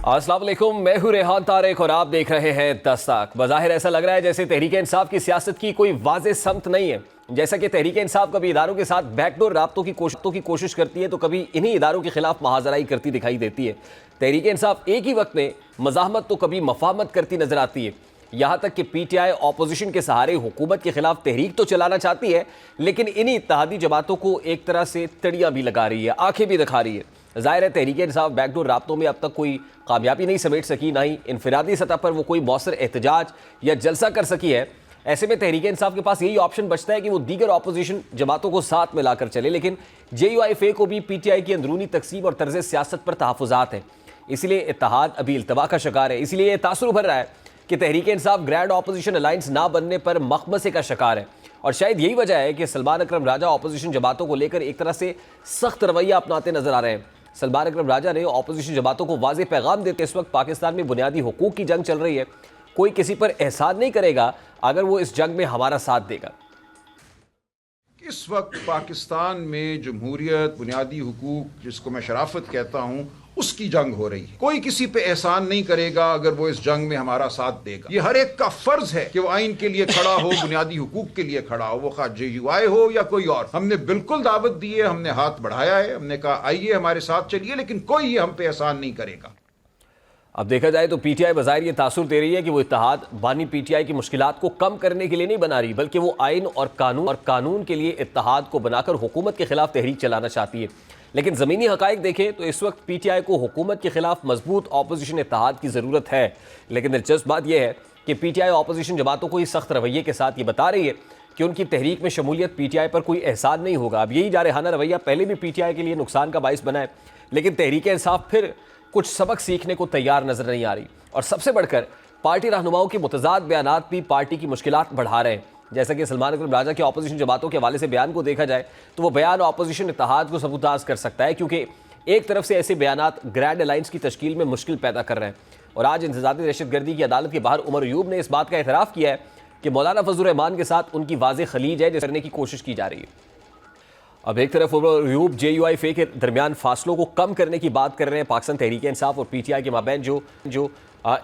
अस्सलाम वालेकुम, मैं हूं रेहान तारिक और आप देख रहे हैं दस्तक। बज़ाहिर ऐसा लग रहा है जैसे तहरीक इंसाफ की सियासत की कोई वाज़ेह समत नहीं है। जैसा कि तहरीक इंसाफ कभी इदारों के साथ बैकडोर राब्तों की कोशिश करती है तो कभी इन्हीं इदारों के खिलाफ महाजराई करती दिखाई देती है। तहरीक इंसाफ एक ही वक्त में मज़ाहमत तो कभी मफाहमत करती नजर आती है। यहाँ तक कि पीटीआई ऑपोजिशन के सहारे हुकूमत के खिलाफ तहरीक तो चलाना चाहती है, लेकिन इन्हीं इत्तेहादी जमातों को एक तरह से तड़ियाँ भी लगा रही है, आंखें भी दिखा रही है। ज़ाहिर है तहरीक इंसाफ बैकडोर राब्तों में अब तक कोई कामयाबी नहीं समेट सकी, ना ही इनफरादी सतह पर वो कोई मौसर एहतजाज या जलसा कर सकी है। ऐसे में तहरीक इंसाफ के पास यही ऑप्शन बचता है कि वो दीगर अपोजिशन जमातों को साथ में लाकर चले, लेकिन JUIFA को भी पीटीआई की अंदरूनी तकसीम और तर्ज सियासत पर तहफ़्फ़ुज़ात हैं। इसलिए इत्तेहाद अभी इल्तवा का शिकार है। इसलिए ये तासुर उभर रहा है कि Tehreek Insaf grand opposition alliance ना बनने पर मखमसे का शिकार है। और शायद यही वजह है कि सलमान अकरम राजा अपोजिशन जमातों को लेकर एक तरह से सख्त रवैया अपनाते नजर आ रहे हैं। सलमान अकरम राजा ने अपोजिशन जमातों को वाज़ेह पैगाम देते इस वक्त पाकिस्तान में बुनियादी हुकूक की जंग चल रही है, कोई किसी पर एहसान नहीं करेगा अगर वो इस जंग में हमारा साथ देगा। इस वक्त पाकिस्तान में जमहूरियत, बुनियादी हुकूक, जिसको मैं शराफत कहता हूँ, उसकी जंग हो रही है। कोई किसी पे एहसान नहीं करेगा अगर वो इस जंग में हमारा साथ देगा। ये हर एक का फर्ज है कि वो आइन के लिए खड़ा हो, बुनियादी हुकूक के लिए खड़ा हो, वो खा JUI हो या कोई और। हमने बिल्कुल दावत दी है, हमने हाथ बढ़ाया है, हमने कहा आइए हमारे साथ चलिए, लेकिन कोई ये हम पे एहसान नहीं करेगा। अब देखा जाए तो पीटीआई बज़ाहिर ये तासुर दे रही है कि वो इत्तेहाद बानी पीटीआई की मुश्किलात को कम करने के लिए नहीं बना रही, बल्कि वो आइन और कानून के लिए इत्तेहाद को बनाकर हुकूमत के खिलाफ तहरीक चलाना चाहती है। लेकिन ज़मीनी हक़ाइक़ देखें तो इस वक्त पीटीआई को हुकूमत के खिलाफ मजबूत अपोजिशन इत्तेहाद की ज़रूरत है। लेकिन दिलचस्प बात यह है कि पीटीआई अपोजिशन जमातों को इस सख्त रवैये के साथ ये बता रही है कि उनकी तहरीक में शमूलियत पीटीआई पर कोई एहसान नहीं होगा। अब यही जारहाना रवैया पहले भी पीटीआई के लिए नुकसान का बाइस बना है, लेकिन तहरीक इंसाफ फिर कुछ सबक सीखने को तैयार नजर नहीं आ रही। और सबसे बढ़कर पार्टी रहनुमाओं के मुतज़ाद बयानात भी पार्टी की मुश्किलात बढ़ा रहे हैं। जैसा कि सलमान अकरम राजा के अपोजिशन जमातों के हवाले से बयान को देखा जाए तो वो बयान अपोजिशन इत्तेहाद को सबूताज कर सकता है, क्योंकि एक तरफ से ऐसे बयानात ग्रैंड अलायंस की तश्कील में मुश्किल पैदा कर रहे हैं। और आज इंतज़ामी दहशतगर्दी की अदालत के बाहर उमर अयूब ने इस बात का एतराफ़ किया है कि मौलाना फजल रहमान के साथ उनकी वाज़ेह खलीज है जिसे करने की कोशिश की जा रही है। अब एक तरफ उमर अयूब JUIFA के दरमियान फासलों को कम करने की बात कर रहे हैं, पाकिस्तान तहरीक इंसाफ और पीटीआई के माबैन जो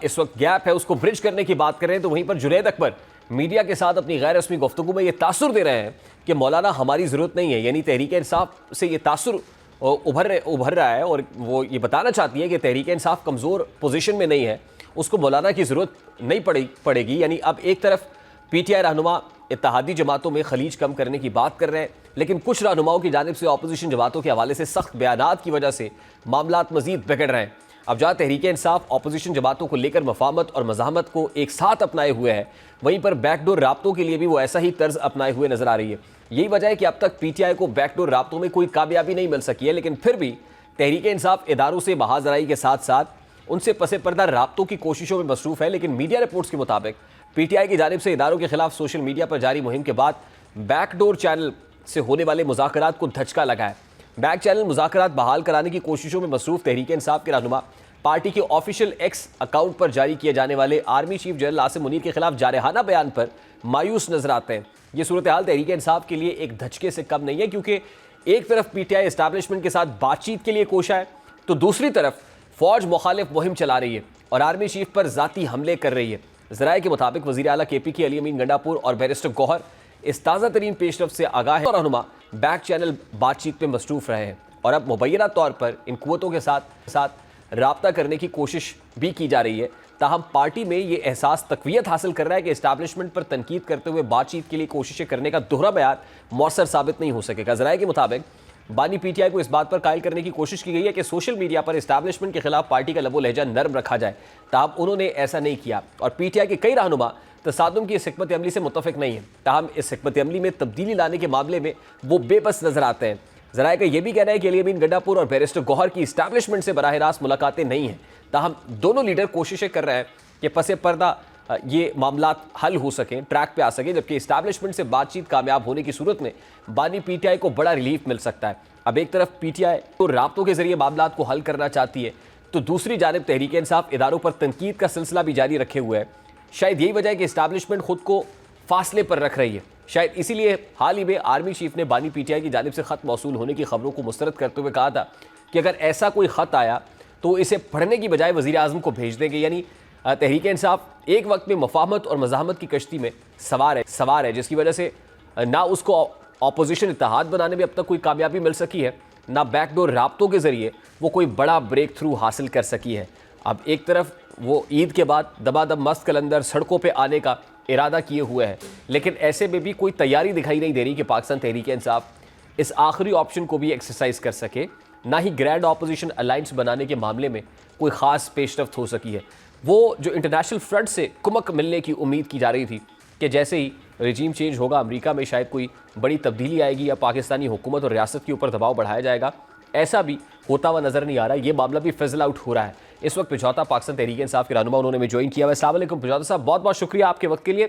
इस वक्त गैप है उसको ब्रिज करने की बात कर रहे हैं, तो वहीं पर जुनैद अकबर मीडिया के साथ अपनी गैर रस्मी गुफ्तगू में ये तासुर दे रहे हैं कि मौलाना हमारी ज़रूरत नहीं है। यानी तहरीक इंसाफ से ये तासुर उभर रहा है और वो ये बताना चाहती है कि तहरीक इंसाफ कमज़ोर पोजीशन में नहीं है, उसको मौलाना की ज़रूरत नहीं पड़ेगी। यानी अब एक तरफ पीटीआई रहनुमा इत्तेहादी जमातों में खलीज कम करने की बात कर रहे हैं, लेकिन कुछ रहनुमाओं की जानिब से अपोजिशन जमातों के हवाले से सख्त बयानात की वजह से मामलात मजीद बिगड़ रहे हैं। अब जहाँ तहरीक इंसाफ अपोजिशन जमातों को लेकर मफाहमत और मज़ाहमत को एक साथ अपनाए हुए है, वहीं पर बैकडोर राब्तों के लिए भी वो ऐसा ही तर्ज अपनाए हुए नजर आ रही है। यही वजह है कि अब तक पीटीआई को बैकडोर राब्तों में कोई कामयाबी नहीं मिल सकी है, लेकिन फिर भी तहरीक इंसाफ इदारों से महाजराई के साथ साथ उनसे पसे पर्दा राब्तों की कोशिशों में मसरूफ़ है। लेकिन मीडिया रिपोर्ट्स के मुताबिक पीटीआई की जानिब से इदारों के खिलाफ सोशल मीडिया पर जारी मुहिम के बाद बैकडोर चैनल से होने वाले मुज़ाकरात को धचका लगा है। बैक चैनल मुज़ाकरात बहाल कराने की कोशिशों में मसरूफ़ तहरीक इंसाफ के रहनुमा पार्टी के ऑफिशियल एक्स अकाउंट पर जारी किए जाने वाले army chief general Asim Munir के खिलाफ जारहाना बयान पर मायूस नजर आते हैं। ये सूरत हाल तहरीक इंसाफ के लिए एक धचके से कम नहीं है, क्योंकि एक तरफ पीटीआई एस्टैब्लिशमेंट के साथ बातचीत के लिए कोशा है, तो दूसरी तरफ फौज मुखालिफ मुहिम चला रही है और आर्मी चीफ पर जाती हमले कर रही है। ज़राए के मुताबिक वज़ीर आला KP की अली अमीन गंडापुर और बैरिस्टर गौहर इस ताज़ा तरीन पेशरफ से आगाह है और रहनुमा बैक चैनल बातचीत में मसरूफ़ रहे हैं और अब मुबैना तौर पर इन कुव्वतों के साथ राब्ता करने की कोशिश भी की जा रही है। ताहम पार्टी में ये एहसास तक़वियत हासिल कर रहा है कि इस्टेब्लिशमेंट पर तनकीद करते हुए बातचीत के लिए कोशिशें करने का दोहरा बयान मौसर साबित नहीं हो सकेगा। ज़राए के मुताबिक बानी पीटीआई को इस बात पर कायल करने की कोशिश की गई है कि सोशल मीडिया पर इस्टेब्लिशमेंट के खिलाफ पार्टी का लबो लहजा नर्म रखा जाए, ताहम उन्होंने ऐसा नहीं किया और पीटीआई के कई रहनुमा तसादुम की इस हिकमत अमली से मुतफिक नहीं है। ताहम इस हिकमत अमली में तब्दीली लाने के मामले में वो बेबस नजर आते हैं। ज़राए का यह भी कहना है कि अली अमीन गंडापुर और बैरिस्टर गौहर की इस्टेब्लिशमेंट से बराह रास्त मुलाकातें नहीं हैं, ताहम दोनों लीडर कोशिशें कर रहे हैं कि पसे पर्दा ये मामलात हल हो सकें, ट्रैक पे आ सकें, जबकि इस्टेब्लिशमेंट से बातचीत कामयाब होने की सूरत में बानी पीटीआई को बड़ा रिलीफ मिल सकता है। अब एक तरफ पीटीआई तो राब्तों के जरिए मामलात को हल करना चाहती है, तो दूसरी जानिब तहरीक इंसाफ इदारों पर तनकीद का सिलसिला भी जारी रखे हुए है। शायद यही वजह है कि इस्टेब्लिशमेंट खुद को फासले पर रख रही है। शायद इसीलिए हाल ही में आर्मी चीफ ने बानी पीटीआई की जानिब से ख़त मौसूल होने की खबरों को मुस्तरद करते हुए कहा था कि अगर ऐसा कोई ख़त आया तो इसे पढ़ने की बजाय वज़ीर आज़म को भेज देंगे। यानी तहरीक इंसाफ एक वक्त में मफाहमत और मज़ाहमत की कश्ती में सवार है, जिसकी वजह से ना उसको अपोजिशन इत्तेहाद बनाने में अब तक कोई कामयाबी मिल सकी है, ना बैकडोर राब्तों के ज़रिए वो कोई बड़ा ब्रेक थ्रू हासिल कर सकी है। अब एक तरफ वो ईद के बाद दबादब मस्त कलंदर सड़कों पे आने का इरादा किए हुए है, लेकिन ऐसे में भी कोई तैयारी दिखाई नहीं दे रही कि पाकिस्तान तहरीक इंसाफ इस आखिरी ऑप्शन को भी एक्सरसाइज कर सके, ना ही ग्रैंड ऑपोजिशन अलायंस बनाने के मामले में कोई ख़ास पेशरफ्त हो सकी है। वो जो इंटरनेशनल फ्रंट से कुमक मिलने की उम्मीद की जा रही थी कि जैसे ही रजीम चेंज होगा अमेरिका में शायद कोई बड़ी तब्दीली आएगी या पाकिस्तानी हुकूमत और रियासत के ऊपर दबाव बढ़ाया जाएगा, ऐसा भी होता हुआ नज़र नहीं आ रहा। ये मामला भी फिजल आउट हो रहा है। इस वक्त पिछौता पाकिस्तान तहरीक इंसाफ के रहनुमा उन्होंने ज्वाइन किया हुआ है। अस्सलाम वालेकुम पिछौता साहब, बहुत बहुत शुक्रिया आपके वक्त के लिए।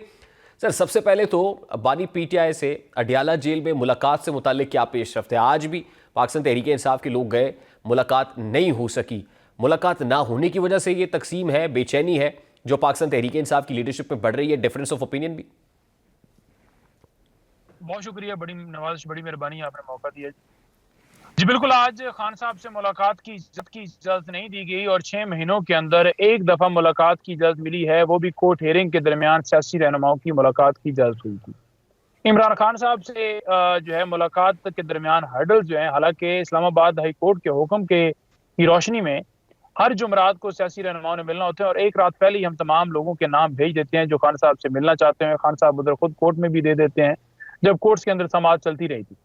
सर, सबसे पहले तो बानी पीटीआई से अडियाला जेल में मुलाकात से मुतालिक क्या पेशरफ्त है? आज भी पाकिस्तान तहरीक इंसाफ के लोग गए, मुलाकात नहीं हो सकी। मुलाकात ना होने की वजह से ये तकसीम है, बेचैनी है जो पाकिस्तान तहरीक इंसाफ की लीडरशिप में बढ़ रही है, डिफरेंस ऑफ ओपिनियन भी? बहुत शुक्रिया, बड़ी नवाज़िश, बड़ी मेहरबानी, आपने मौका दिया जी। बिल्कुल, आज खान साहब से मुलाकात की इजाज़त नहीं दी गई और 6 महीनों के अंदर एक दफ़ा मुलाकात की इजाज़त मिली है, वो भी कोर्ट हेयरिंग के दरमियान सियासी रहनुमाओं की मुलाकात की इजाज़त हुई थी। इमरान खान साहब से जो है मुलाकात के दरमियान हर्डल जो है, हालांकि इस्लामाबाद हाई कोर्ट के हुक्म की रोशनी में हर जुमरात को सियासी रहनुमाओं ने मिलना होता है और एक रात पहले ही हम तमाम लोगों के नाम भेज देते हैं जो खान साहब से मिलना चाहते हैं। खान साहब उधर खुद कोर्ट में भी दे देते हैं जब कोर्ट्स के अंदर समाअत चलती रही थी,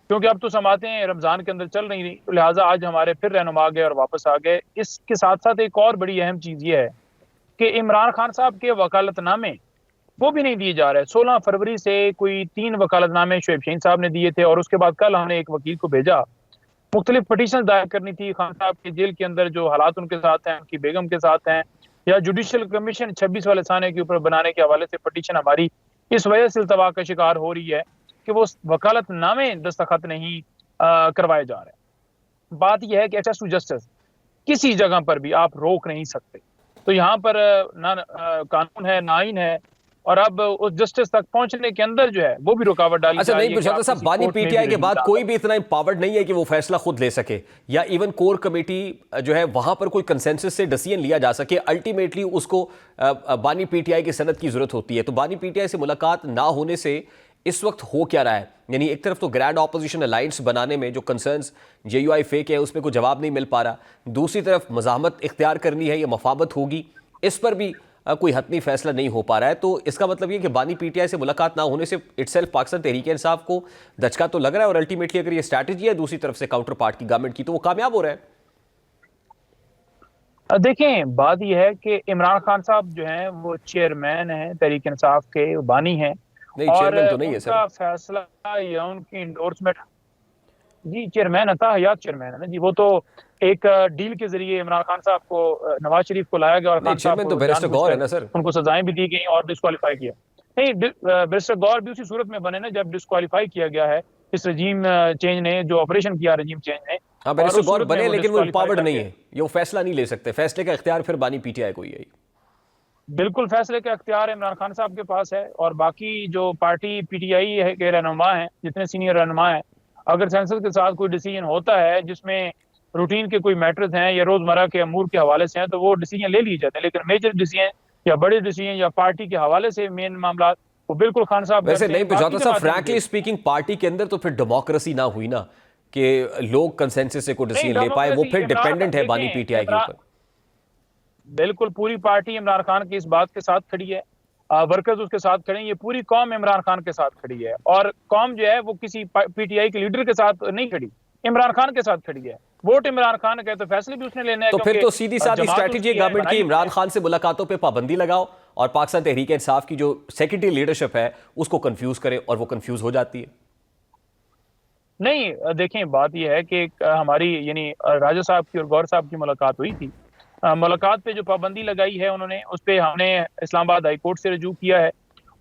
क्योंकि अब तो समाअतें रमज़ान के अंदर चल नहीं रही, लिहाजा आज हमारे फिर रहनुमा आ गए और वापस आ गए। इसके साथ साथ एक और बड़ी अहम चीज़ ये है कि इमरान खान साहब के वकालतनामे वो भी नहीं दिए जा रहे। 16 फरवरी से कोई 3 वकालतनामे शोएब शाहीन साहब ने दिए थे और उसके बाद कल हमने एक वकील को भेजा, मुख्तलिफ पटिशन दायर करनी थी खान साहब के जेल के अंदर जो हालात उनके साथ हैं, उनकी बेगम के साथ हैं, या जुडिशल कमीशन 26 वाले साने के ऊपर बनाने के हवाले से पटिशन हमारी इस वजह से इल्तवा का शिकार हो रही है कि वो वकालतनामे दस्तखत नहीं करवाए जा रहे। बात यह है कि एक्सेस टू जस्टिस किसी जगह पर भी आप रोक नहीं सकते, तो यहाँ पर ना कानून है, ना आईन है, और अब उस जस्टिस तक पहुंचने के अंदर जो है वो भी रुकावट डाली। अच्छा, नहीं पिछौता साहब, बानी पीटीआई के बाद कोई भी इतना एम्पावर्ड नहीं है कि वो फैसला खुद ले सके, या इवन कोर कमेटी जो है वहां पर कोई कंसेंसस से डिसीजन लिया जा सके। अल्टीमेटली उसको बानी पीटीआई की सनद की जरूरत होती है। तो बानी पीटीआई से मुलाकात ना होने से इस वक्त हो क्या रहा है? यानी एक तरफ तो ग्रैंड ऑपोजिशन अलायंस बनाने में जो कंसर्न्स जेयूआई फेक है उसमें कोई जवाब नहीं मिल पा रहा, दूसरी तरफ मज़ाहमत इख्तियार करनी है या मफावत होगी, इस पर भी कोई हतमी फैसला नहीं हो पा रहा है। तो इसका मतलब ये कि बानी पीटीआई से मुलाकात ना होने से इटसेल्फ पाकिस्तान तहरीक इंसाफ को दचका तो लग रहा है, और अल्टीमेटली अगर ये स्ट्रैटेजी है दूसरी तरफ से काउंटर पार्ट की गवर्नमेंट की तो वो कामयाब हो रहा है। देखें, बात यह है कि इमरान खान साहब जो हैं वो चेयरमैन हैं तहरीक इंसाफ के, बानी हैं, नहीं चेयरमैन तो नहीं है उनका फैसला या उनकी इंडोर्समेंट, जी चेयरमैन अता चेयरमैन है ना जी, वो तो एक डील के जरिए इमरान खान साहब को, नवाज शरीफ को लाया गया और खान साहब तो बैरिस्टर गौर है ना सर, उनको सजाएं भी दी गई और डिस्क्वालीफाई किया। नहीं, बैरिस्टर गौर भी उसी सूरत में बने ना जब डिस्क्वालीफाई किया गया है इस रजीम चेंज ने, जो ऑपरेशन किया रजीम चेंज ने। हाँ, बैरिस्टर गौर बने लेकिन वो एम्पावर्ड नहीं है, ये वो फैसला नहीं ले सकते, फैसले का इख्तियार फिर बानी पीटीआई को ही है। बिल्कुल, फैसले का इख्तियार इमरान खान साहब के पास है, और बाकी जो पार्टी पीटीआई के रहनुमा हैं, जितने सीनियर रहनुमा हैं, अगर सेंसस के साथ कोई डिसीजन होता है जिसमें रूटीन के कोई मैटर्स हैं या रोजमर्रा के अमूर के हवाले से हैं तो वो डिसीजन ले लिए जाते हैं, लेकिन मेजर डिसीजन या बड़े डिसीजन या पार्टी के हवाले से मेन मामला वो बिल्कुल खान साहब वैसे नहीं पिछौता साहब, फ्रैंकली स्पीकिंग पार्टी के अंदर तो फिर डेमोक्रेसी ना हुई ना कि लोग कंसेंसस से कोई डिसीजन ले पाए, वो फिर डिपेंडेंट है बानी पीटीआई के ऊपर। बिल्कुल, पूरी पार्टी इमरान खान की इस बात के साथ खड़ी है, वर्कर्स उसके साथ खड़े हैं, ये पूरी कौम इमरान खान के साथ खड़ी है, और कौम जो है वो किसी पीटीआई के लीडर के साथ नहीं खड़ी, इमरान खान के साथ खड़ी है। वोट इमरान खान के, तो फैसले भी उसने लेने हैं। तो फिर तो सीधी सादी स्ट्रैटेजी गवर्नमेंट की, इमरान खान से मुलाकातों पे पाबंदी लगाओ और पाकिस्तान तहरीक इंसाफ की जो सेक्रेटरी लीडरशिप है उसको कंफ्यूज करे, और वो कंफ्यूज हो जाती है। नहीं, देखें, बात यह है कि हमारी यानी राजा साहब की और गौर साहब की मुलाकात हुई थी। मुलाकात पे जो पाबंदी लगाई है उन्होंने, उस पर हमने इस्लामाबाद हाई कोर्ट से रजू किया है,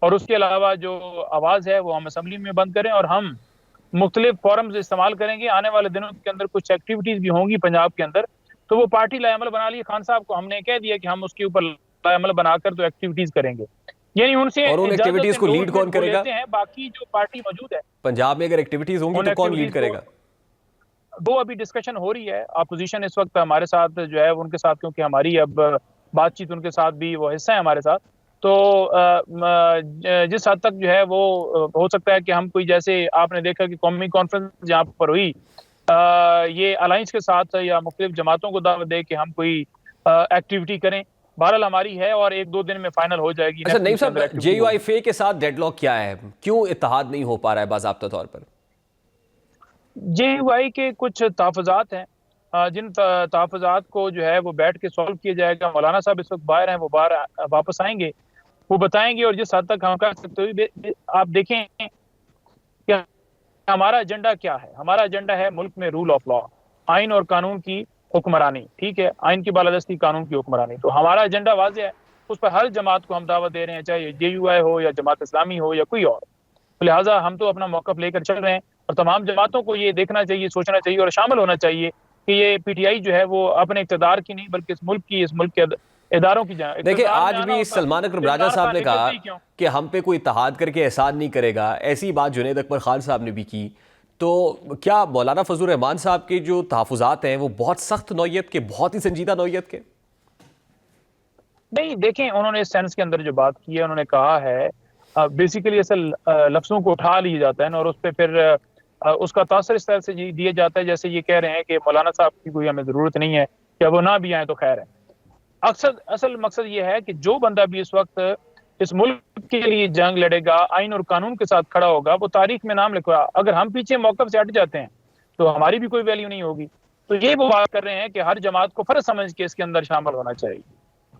और उसके अलावा जो आवाज़ है वो हम असम्बली में बंद करें, और हम मुख्तलिफ फोरम्स इस्तेमाल करेंगे। आने वाले दिनों के अंदर कुछ एक्टिविटीज़ भी होंगी पंजाब के अंदर, तो वो पार्टी लाएमल बना ली। खान साहब को हमने कह दिया कि हम उसके ऊपर लाएमल बनाकर तो एक्टिविटीज़ करेंगे, यानी उनसे। और उन एक्टिविटीज़ को लीड कौन करेगा? बाकी जो पार्टी मौजूद है पंजाब में, अगर एक्टिविटीज़ होंगी तो कौन लीड करेगा? दो अभी डिस्कशन हो रही है। अपोजिशन इस वक्त हमारे साथ जो है उनके साथ, क्योंकि हमारी अब बातचीत उनके साथ भी वो हिस्सा है हमारे साथ, तो जिस हद तक जो है वो हो सकता है कि हम कोई, जैसे आपने देखा कि कौमी कॉन्फ्रेंस जहाँ पर हुई, ये अलायंस के साथ या मुख्तलिफ जमातों को दावत दे कि हम कोई एक्टिविटी करें। बहरहाल हमारी है और एक दो दिन में फाइनल हो जाएगी। अच्छा नईम साहब, JUIFA के साथ डेडलॉक क्या है, क्यों इत्तेहाद नहीं हो पा रहा है बाज़ाब्ता तौर पर? JUI के कुछ तहफ़्फ़ुज़ात हैं, जिन तहफ़्फ़ुज़ात को जो है वो बैठ के सॉल्व किया जाएगा। मौलाना साहब इस वक्त बाहर हैं, वो बाहर वापस आएंगे, वो बताएंगे। और जिस हद तक हम कर सकते हैं, आप देखें कि हमारा एजेंडा क्या है। हमारा एजेंडा है मुल्क में रूल ऑफ लॉ, आइन और कानून की हुक्मरानी। ठीक है, आइन की बालादस्ती, कानून की हुक्मरानी। तो हमारा एजेंडा वाज़ेह है, उस पर हर जमात को हम दावत दे रहे हैं, चाहे JUI हो या जमात इस्लामी हो या कोई और। लिहाजा हम तो अपना मौक़िफ़ लेकर चल रहे हैं और तमाम जमातों को ये देखना चाहिए, सोचना चाहिए और शामिल होना चाहिए कि ये PTI जो है वो अपने इक़्तिदार की नहीं, बल्कि इस मुल्क के इदारों की जाए। देखिए, आज भी सलमान अकरम राजा साहब ने कहा कि हम पे कोई इत्तेहाद करके एहसान नहीं करेगा। ऐसी बात जुनैद अकबर खान साहब ने भी की। तो क्या मौलाना फजल रहमान साहब के जो तहफ़्फ़ुज़ात हैं वो बहुत सख्त नौयत के, बहुत ही संजीदा नौयत के? नहीं, देखें, उन्होंने इस सेंस के अंदर जो बात की है, उन्होंने कहा है बेसिकली ऐसे लफ्ज़ों को उठा लिया जाता है और उस पर फिर उसका तासर इस तरह से दिया जाता है जैसे ये कह रहे हैं कि मौलाना साहब की कोई हमें ज़रूरत नहीं है, या वो ना भी आए तो खैर है। असल मकसद ये है कि जो बंदा भी इस वक्त इस मुल्क के लिए जंग लड़ेगा, आइन और कानून के साथ खड़ा होगा, वो तारीख में नाम लिखवा। अगर हम पीछे मौक़िफ़ से हट जाते हैं तो हमारी भी कोई वैल्यू नहीं होगी। तो ये वो बात कर रहे हैं कि हर जमात को फ़र्ज समझ के इसके अंदर शामिल होना चाहिए।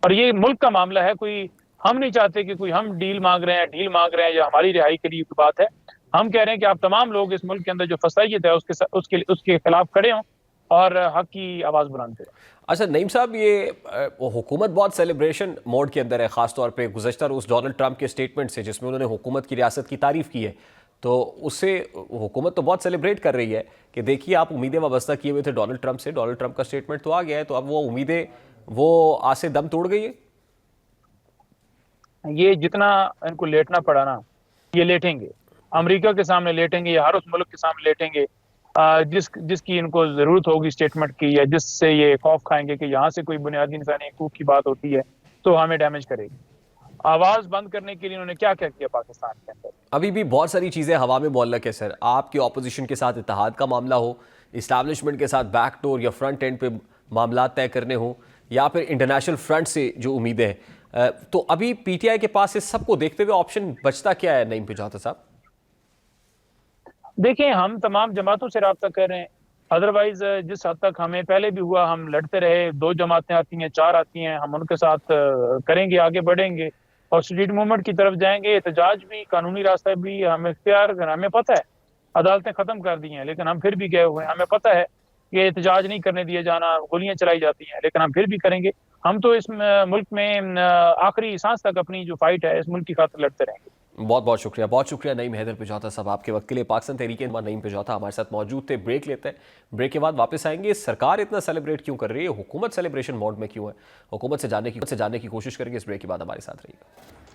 और ये मुल्क का मामला है, कोई हम नहीं चाहते कि कोई हम ढील मांग रहे हैं या हमारी रिहाई के लिए कोई बात है। हम कह रहे हैं कि आप तमाम लोग इस मुल्क के अंदर जो फसाइयत है उसके खिलाफ खड़े हों और हक की आवाज़ बुलंद करें। अच्छा नईम साहब, ये हुकूमत बहुत सेलिब्रेशन मोड के अंदर है, ख़ासतौर पे गुज़श्ता रोज़ डोनाल्ड ट्रंप के स्टेटमेंट से, जिसमें उन्होंने हुकूमत की रियासत की तारीफ़ की है, तो उससे हुकूमत तो बहुत सेलिब्रेट कर रही है कि देखिए आप उम्मीदें वाबस्ता किए हुए थे डोनाल्ड ट्रंप से, डोनाल्ड ट्रंप का स्टेटमेंट तो आ गया है, तो अब वो उम्मीदें वो आज से दम तोड़ गई है। ये जितना इनको लेटना पड़ा ना, ये लेटेंगे, अमेरिका के सामने लेटेंगे या हर उस मुल्क के सामने लेटेंगे जिसकी इनको जरूरत होगी स्टेटमेंट की, या जिससे ये खौफ खाएंगे कि यहाँ से कोई बुनियादी इंसानी हकूक की बात होती है तो हमें डैमेज करेगी। आवाज बंद करने के लिए उन्होंने क्या क्या किया पाकिस्तान के अंदर? अभी भी बहुत सारी चीज़ें हवा में मुअल्लक है सर। आपकी ऑपोजिशन के साथ इत्तेहाद का मामला हो, इस्टेब्लिशमेंट के साथ बैक डोर या फ्रंट एंड पे मामला तय करने हो, या फिर इंटरनेशनल फ्रंट से जो उम्मीदें हैं, तो अभी PTI के पास इस सबको देखते हुए ऑप्शन बचता क्या है नईम पिजौता साहब? देखिए, हम तमाम जमातों से रब्ता कर रहे हैं। अदरवाइज जिस हद तक हमें पहले भी हुआ, हम लड़ते रहे, 2 जमातें आती हैं, 4 आती हैं, हम उनके साथ करेंगे, आगे बढ़ेंगे और स्ट्रीट मूवमेंट की तरफ जाएंगे। एहतजाज भी, कानूनी रास्ता भी हमें इख्तियार, हमें पता है अदालतें ख़त्म कर दी हैं, लेकिन हम फिर भी गए हुए हैं। हमें पता है कि एहतजाज नहीं करने दिया जाना, गोलियां चलाई जाती हैं, लेकिन हम फिर भी करेंगे। हम तो इस मुल्क में आखिरी सांस तक अपनी जो फाइट है इस मुल्क की खातिर लड़ते रहेंगे। बहुत शुक्रिया नईम हैदर पिजौता साहब आपके वक्त के लिए। पाकिस्तान तहरीक नईम पिजौता हमारे साथ मौजूद थे। ब्रेक लेते हैं, ब्रेक के बाद वापस आएंगे। सरकार इतना सेलिब्रेट क्यों कर रही है, हुकूमत सेलिब्रेशन मोड में क्यों है, हुकूमत से जानने की कोशिश करेंगे। इस ब्रेक के बाद हमारे साथ रहिएगा।